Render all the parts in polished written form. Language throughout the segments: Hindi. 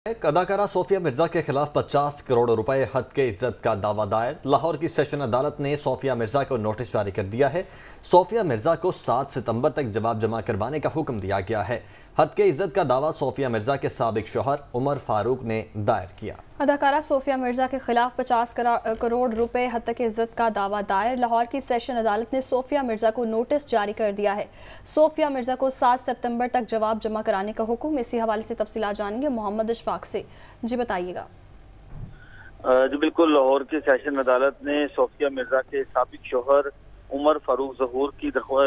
अदाकारा सोफिया मिर्जा के खिलाफ 50 करोड़ रुपए हद के इज्जत का दावा दायर। लाहौर की सेशन अदालत ने सोफिया मिर्जा को नोटिस जारी कर दिया है। सोफिया मिर्जा को 7 सितंबर तक जवाब जमा करवाने का हुक्म दिया गया है। हद के इज्जत का दावा सोफिया मिर्जा के साबिक शौहर उमर फारूक ने दायर किया। अदाकारा सोफिया मिर्जा के खिलाफ 50 करोड़ रुपए हद तक इज्जत का दावा दायर। लाहौर की सेशन अदालत ने सोफिया मिर्जा को नोटिस जारी कर दिया है। सोफिया मिर्जा को 7 सितंबर तक जवाब जमा कराने का हुक्म। इसी हवाले से तफसीलात जानेंगे मोहम्मद इशफाक से। जी बताइएगा। जी बिल्कुल, लाहौर की सेशन अदालत ने सोफिया मिर्जा के साबिक शौहर उमर फारूक ज़हूर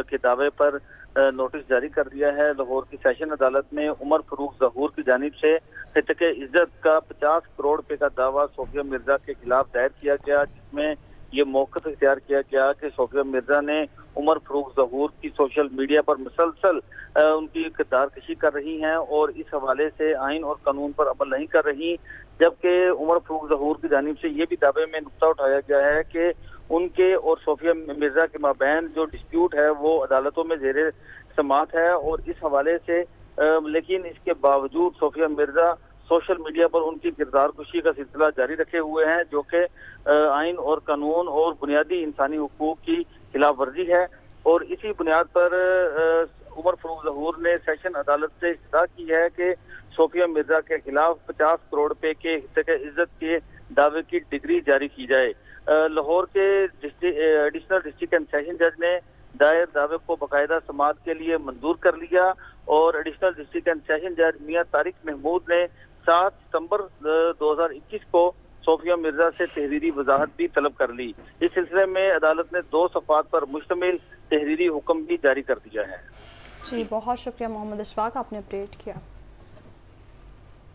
के दावे पर नोटिस जारी कर दिया है। लाहौर की सेशन अदालत में उमर फारूक ज़हूर की जानिब से हद के इज्जत का 50 करोड़ रुपए का दावा सोफिया मिर्जा के खिलाफ दायर किया गया, जिसमें ये मौक़िफ़ इख्तियार किया गया कि सोफिया मिर्जा ने उमर फारूक ज़हूर की सोशल मीडिया पर मुसलसल उनकी किरदार कशी कर रही हैं और इस हवाले से आइन और कानून पर अमल नहीं कर रही। जबकि उमर फारूक ज़हूर की जानिब से ये भी दावे में नुक्ता उठाया गया है कि उनके और सोफिया मिर्जा के माबैन जो डिस्प्यूट है वो अदालतों में ज़ेरे समाअत है और इस हवाले से लेकिन इसके बावजूद सोफिया मिर्जा सोशल मीडिया पर उनकी किरदार कुशी का सिलसिला जारी रखे हुए हैं, जो कि आइन और कानून और बुनियादी इंसानी हुकूक की खिलाफ वर्जी है। और इसी बुनियाद पर उमर फारूक ज़हूर ने सेशन अदालत से इस्तदा की है कि सोफिया मिर्जा के खिलाफ 50 करोड़ रुपए के इज्जत के दावे की डिग्री जारी की जाए। लाहौर के एडिशनल डिस्ट्रिक्ट एंड सेशन जज ने दायर दावे को बाकायदा समाअत के लिए मंजूर कर लिया और एडिशनल डिस्ट्रिक्ट एंड सेशन जज मियां तारिक महमूद ने 7 सितंबर 2021 को सोफिया मिर्जा से तहरीरी वजाहत भी तलब कर ली। इस सिलसिले में अदालत ने 2 सफ़ात पर मुश्तमिल तहरीरी हुक्म भी जारी कर दिया है। जी बहुत शुक्रिया मोहम्मद इशफाक, आपने अपडेट किया।